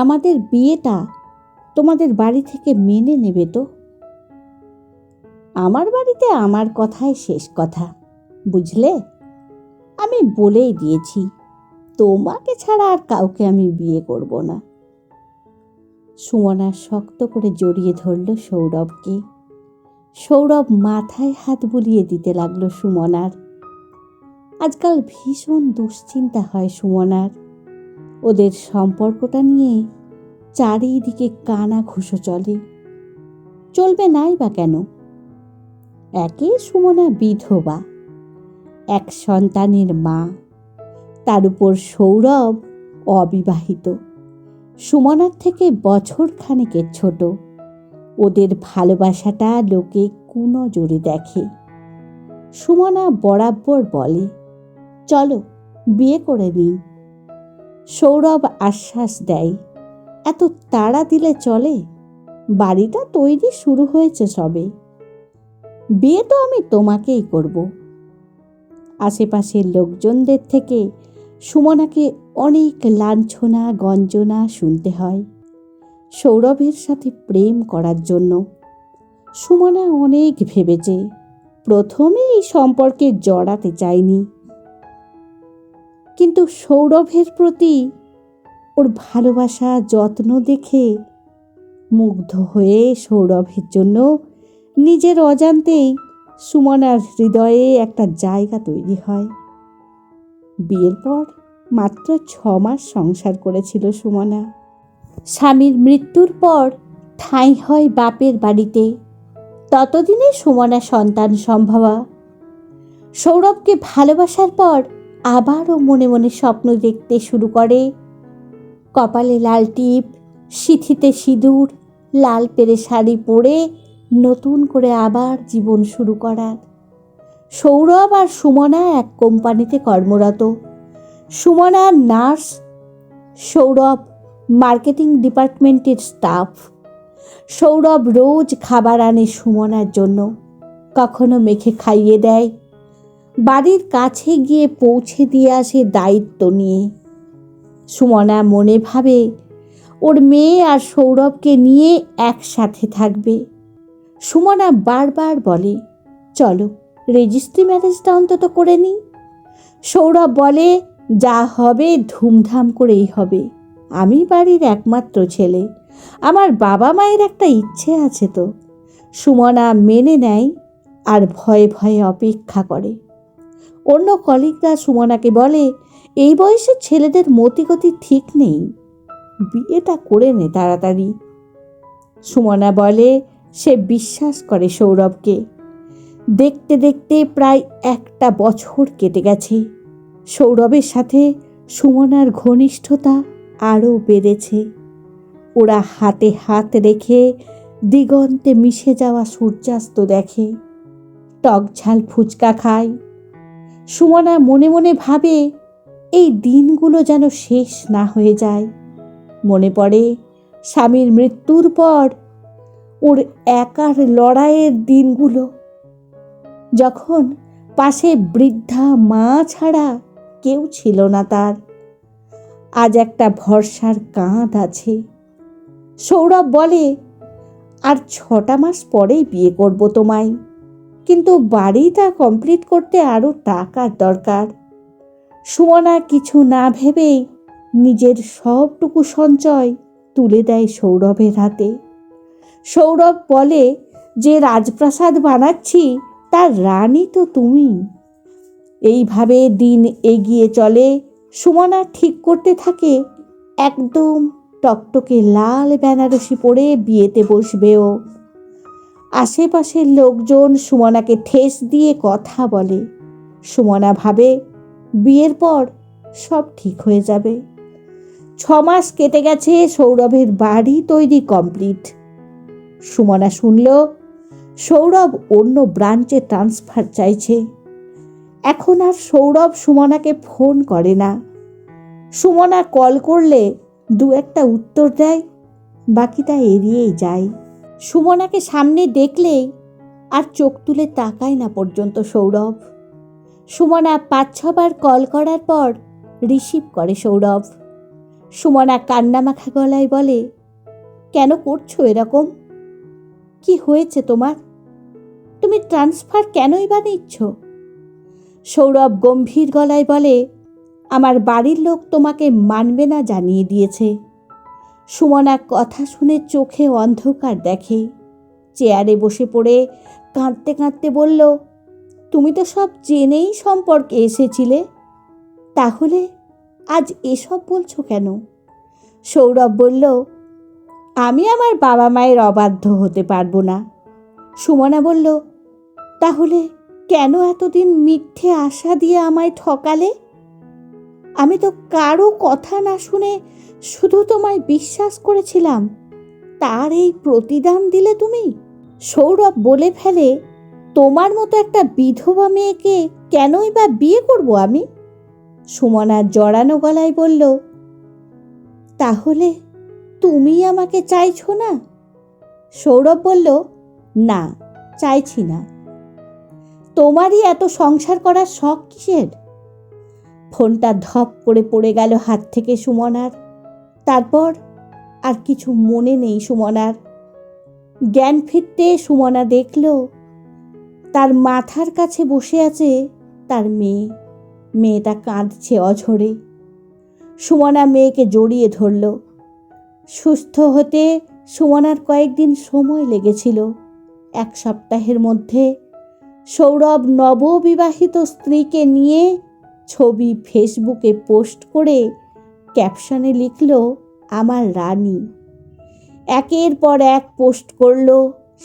আমাদের বিয়েটা তোমাদের বাড়ি থেকে মেনে নেবে তো? আমার বাড়িতে আমার কথাই শেষ কথা, বুঝলে? আমি বলেই দিয়েছি, তোমাকে ছাড়া আর কাউকে আমি বিয়ে করব না। সুমনা শক্ত করে জড়িয়ে ধরল সৌরভকে। সৌরভ মাথায় হাত বুলিয়ে দিতে লাগলো সুমনার। আজকাল ভীষণ দুশ্চিন্তা হয় সুমনার। ওদের সম্পর্কটা নিয়ে চারিদিকে কানা ঘুষো চলে। চলবে নাই বা কেন? একে সুমনা বিধবা, এক সন্তানের মা, তার উপর সৌরভ অবিবাহিত, সুমনার থেকে বছর খানেকের ছোট। ওদের ভালোবাসাটা লোকে কুনজরে দেখে। সুমনা বরাবর বলে, চলো বিয়ে করে নিই। সৌরভ আশ্বাস দেয়, এত তাড়া দিলে চলে? বাড়িটা তৈরি শুরু হয়েছে সবে। বিয়ে তো আমি তোমাকেই করব। আশেপাশের লোকজনদের থেকে সুমনাকে অনেক লাঞ্ছনা গঞ্জনা শুনতে হয় সৌরভের সাথে প্রেম করার জন্য। সুমনা অনেক ভেবেছে, প্রথমে এই সম্পর্কে জড়াতে চায়নি, কিন্তু সৌরভের প্রতি ওর ভালোবাসা যত্ন দেখে মুগ্ধ হয়ে সৌরভের জন্য নিজের অজান্তেই সুমনার হৃদয়ে একটা জায়গা তৈরি হয়। বিয়ের পর মাত্র 6 মাস সংসার করেছিল সুমনা। স্বামীর মৃত্যুর পর ঠাঁই হয় বাপের বাড়িতে। ততদিনে সুমনা সন্তান সম্ভবা। সৌরভকে ভালোবাসার পর আবারও মনে মনে স্বপ্ন দেখতে শুরু করে। কপালে লাল টিপ, সিঁথিতে সিঁদুর, লাল পেরে শাড়ি পরে নতুন করে আবার জীবন শুরু করার। সৌরভ আর সুমনা এক কোম্পানিতে কর্মরত। সুমনা নার্স, সৌরভ মার্কেটিং ডিপার্টমেন্টের স্টাফ। সৌরভ রোজ খাবার আনে সুমনার জন্য, কখনো মেখে খাইয়ে দেয়, বাড়ির কাছে গিয়ে পৌঁছে দিয়ে আসে দায়িত্ব নিয়ে। সুমনা মনে ভাবে ওর মেয়ে আর সৌরভকে নিয়ে একসাথে থাকবে। সুমনা বারবার বলে, চলো রেজিস্ট্রি ম্যারেজটা অন্তত করে নিই। সৌরভ বলে, যা হবে ধুমধাম করেই হবে। আমি বাড়ির একমাত্র ছেলে, আমার বাবা মায়ের একটা ইচ্ছে আছে তো। সুমনা মেনে নেয় আর ভয়ে ভয়ে অপেক্ষা করে। অন্য কলিগরা সুমনাকে বলে, এই বয়সের ছেলেদের মতিগতি ঠিক নেই, বিয়েটা করে নে তাড়াতাড়ি। সুমনা বলে, সে বিশ্বাস করে সৌরভকে। দেখতে দেখতে প্রায় 1 বছর কেটে গেছে। সৌরভের সাথে সুমনার ঘনিষ্ঠতা আরও বেড়েছে। ওরা হাতে হাত রেখে দিগন্তে মিশে যাওয়া সূর্যাস্ত দেখে, টক ঝাল ফুচকা খায়। সুমনা মনে মনে ভাবে, এই দিনগুলো যেন শেষ না হয়ে যায়। মনে পড়ে স্বামীর মৃত্যুর পর ওর একার লড়াইয়ের দিনগুলো, যখন পাশে বৃদ্ধা মা ছাড়া কেউ ছিল না তার। আজ একটা ভরসার কাঁধ আছে। সৌরভ বলে, আর 6টা মাস পরেই বিয়ে করব তোমায়, কিন্তু বাড়িটা কমপ্লিট করতে আরও টাকার দরকার। সুমনা কিছু না ভেবেই নিজের সবটুকু সঞ্চয় তুলে দেয় সৌরভের হাতে। সৌরভ বলে, যে রাজপ্রাসাদ বানাচ্ছি তার রানী তো তুমি। এইভাবে দিন এগিয়ে চলে। সুমনা ঠিক করতে থাকে একদম টকটকে লাল বেনারসি পরে বিয়েতে বসবে ও। আশেপাশের লোকজন সুমনাকে ঠেস দিয়ে কথা বলে। সুমনা ভাবে, বিয়ের পর সব ঠিক হয়ে যাবে। 6 মাস কেটে গেছে, সৌরভের বাড়ি তৈরি কমপ্লিট। সুমনা শুনল সৌরভ অন্য ব্রাঞ্চে ট্রান্সফার চাইছে। এখন আর সৌরভ সুমনাকে ফোন করে না। সুমনা কল করলে 2-1টা উত্তর দেয়, বাকিটা এড়িয়েই যায়। সুমনাকে সামনে দেখলেই আর চোখ তুলে তাকায় না পর্যন্ত সৌরভ। সুমনা 5-6 বার কল করার পর রিসিভ করে সৌরভ। সুমনা কান্নামাখা গলায় বলে, কেন করছো এরকম? কি হয়েছে তোমার? তুমি ট্রান্সফার কেনই বা নিচ্ছ? সৌরভ গম্ভীর গলায় বলে, আমার বাড়ির লোক তোমাকে মানবে না জানিয়ে দিয়েছে। সুমনা কথা শুনে চোখে অন্ধকার দেখে। চেয়ারে বসে পড়ে কাঁদতে কাঁদতে বলল, তুমি তো সব জেনেই সম্পর্কে এসেছিলে, তাহলে আজ এসব বলছো কেন? সৌরভ বলল, আমি আমার বাবা মায়ের অবাধ্য হতে পারবো না। সুমনা বলল, তাহলে কেন এতদিন মিথ্যে আশা দিয়ে আমায় ঠকালে? আমি তো কারো কথা না শুনে শুধু তোমায় বিশ্বাস করেছিলাম, তার এই প্রতিদান দিলে তুমি? সৌরভ বলে ফেলে, তোমার মতো একটা বিধবা মেয়েকে কেনই বা বিয়ে করব আমি? সুমনা জড়ানো গলায় বলল, তাহলে তুমি আমাকে চাইছো না? সৌরভ বলল, না, চাইছি না। তোমারই এত সংসার করার শখ কিসের? ফোনটা ধপ করে পড়ে গেল হাত থেকে সুমনার। তারপর আর কিছু মনে নেই সুমনার। জ্ঞান ফিরতে সুমনা দেখল তার মাথার কাছে বসে আছে তার মেয়ে। মেয়েটা কাঁদছে অঝরে। সুমনা মেয়েকে জড়িয়ে ধরল। সুস্থ হতে সুমনার কয়েকদিন সময় লেগেছিল। 1 সপ্তাহের মধ্যে সৌরভ নববিবাহিত স্ত্রীকে নিয়ে ছবি ফেসবুকে পোস্ট করে ক্যাপশনে লিখল, আমার রানী। একের পর এক পোস্ট করল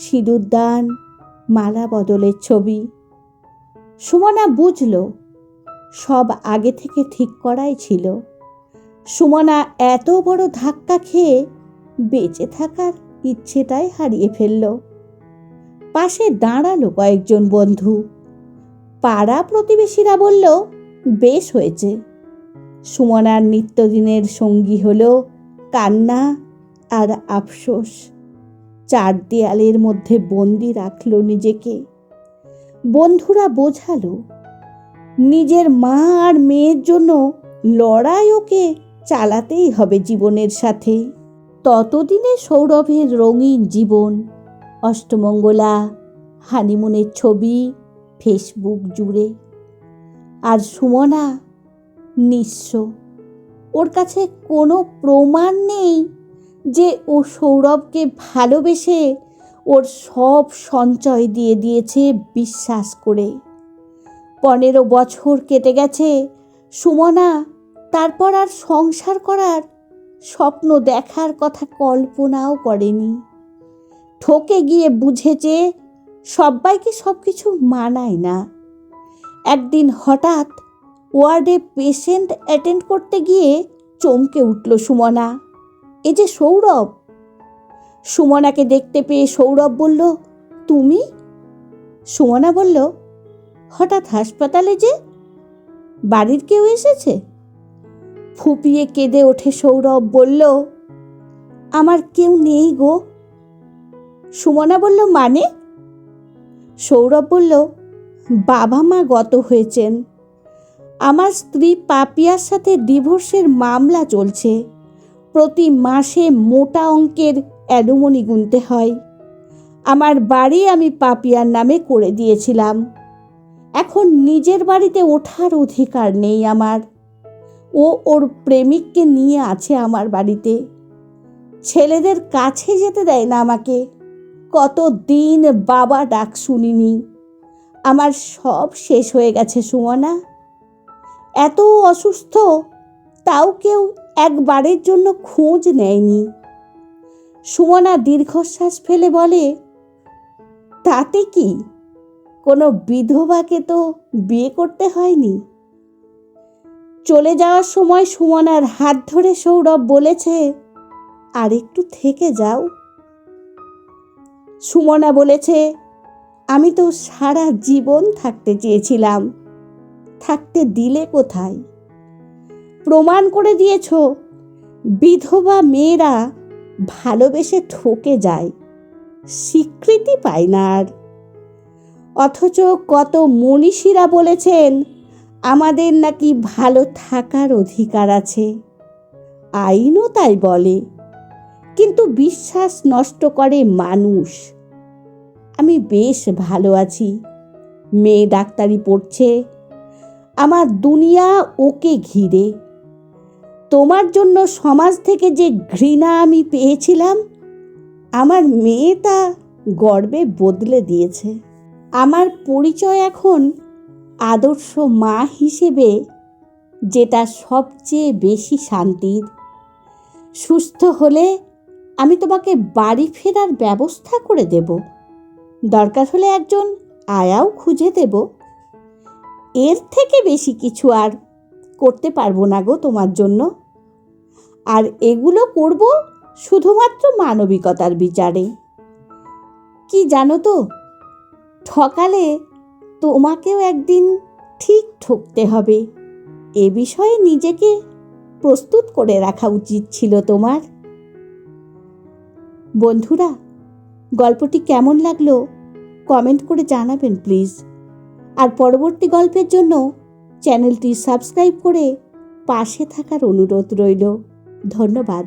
সিঁদুরদান, মালা বদলের ছবি। সুমনা বুঝল সব আগে থেকে ঠিক করাই ছিল। সুমনা এত বড় ধাক্কা খেয়ে বেঁচে থাকার ইচ্ছেটাই হারিয়ে ফেলল। পাশে দাঁড়ালো কয়েকজন বন্ধু। পাড়া প্রতিবেশীরা বলল, বেশ হয়েছে। সুমনার নিত্যদিনের সঙ্গী হলো কান্না আর আফসোস। 4 দেয়ালের মধ্যে বন্দি রাখল নিজেকে। বন্ধুরা বোঝালো, নিজের মা আর মেয়ের জন্য লড়াই ওকে চালাতেই হবে জীবনের সাথে। ততদিনে সৌরভের রঙিন জীবন, অষ্টমঙ্গলা, হানিমুনের ছবি ফেসবুক জুড়ে। আর সুমনা নিঃস্ব। ওর কাছে কোনো প্রমাণ নেই যে ও সৌরভকে ভালোবেসে ওর সব সঞ্চয় দিয়ে দিয়েছে বিশ্বাস করে। 15 বছর কেটে গেছে। সুমনা তারপর আর সংসার করার স্বপ্ন দেখার কথা কল্পনাও করেনি। ঠকে গিয়ে বুঝেছে সবাইকে সব কিছু মানায় না। একদিন হঠাৎ ওয়ার্ডে পেশেন্ট অ্যাটেন্ড করতে গিয়ে চমকে উঠল সুমনা, এ যে সৌরভ। সুমনাকে দেখতে পেয়ে সৌরভ বলল, তুমি? সুমনা বলল, হঠাৎ হাসপাতালে যে? বাড়ির কেউ এসেছে? ফুপিয়ে কেঁদে ওঠে সৌরভ, বলল, আমার কেউ নেই গো। সুমনা বলল, মানে? সৌরভ বলল, বাবা মা গত হয়েছেন। আমার স্ত্রী পাপিয়ার সাথে ডিভোর্সের মামলা চলছে। প্রতি মাসে মোটা অঙ্কের অ্যালুমনি গুনতে হয়। আমার বাড়ি আমি পাপিয়ার নামে করে দিয়েছিলাম। এখন নিজের বাড়িতে ওঠার অধিকার নেই আমার। ও ওর প্রেমিককে নিয়ে আছে আমার বাড়িতে। ছেলেদের কাছে যেতে দেয় না আমাকে। কতদিন বাবা ডাক শুনিনি। আমার সব শেষ হয়ে গেছে সুমনা। এত অসুস্থ, তাও কেউ একবারের জন্য খোঁজ নেয়নি। সুমনা দীর্ঘশ্বাস ফেলে বলে, তাতে কি? কোনো বিধবাকে তো বিয়ে করতে হয়নি। চলে যাওয়ার সময় সুমনার হাত ধরে সৌরভ বলেছে, আর একটু থেকে যাও। সুমনা বলেছে, আমি তো সারা জীবন থাকতে চেয়েছিলাম, থাকতে দিলে কোথায়? প্রমাণ করে দিয়েছ বিধবা মেয়েরা ভালোবেসে ঠকে যায়, স্বীকৃতি পায় না আর। অথচ কত মনীষীরা বলেছেন আমাদের নাকি ভালো থাকার অধিকার আছে। আইনও তাই বলে, কিন্তু বিশ্বাস নষ্ট করে মানুষ। আমি বেশ ভালো আছি। মেয়ে ডাক্তারি পড়ছে, আমার দুনিয়া ওকে ঘিরে। তোমার জন্য সমাজ থেকে যে ঘৃণা আমি পেয়েছিলাম, আমার মেয়ে তা গর্বে বদলে দিয়েছে। আমার পরিচয় এখন আদর্শ মা হিসেবে, যেটা সবচেয়ে বেশি শান্তির। সুস্থ হলে আমি তোমাকে বাড়ি ফেরার ব্যবস্থা করে দেব, দরকার হলে একজন আয়াও খুঁজে দেব। এর থেকে বেশি কিছু আর করতে পারবো না গো তোমার জন্য। আর এগুলো করব শুধুমাত্র মানবিকতার বিচারে। কি জানো তো, ঠকালে তোমাকেও একদিন ঠিক ঠকতে হবে। এ বিষয়ে নিজেকে প্রস্তুত করে রাখা উচিত ছিল তোমার। বন্ধুরা, গল্পটি কেমন লাগলো কমেন্ট করে জানাবেন প্লিজ। আর পরবর্তী গল্পের জন্য চ্যানেলটি সাবস্ক্রাইব করে পাশে থাকার অনুরোধ রইল। ধন্যবাদ।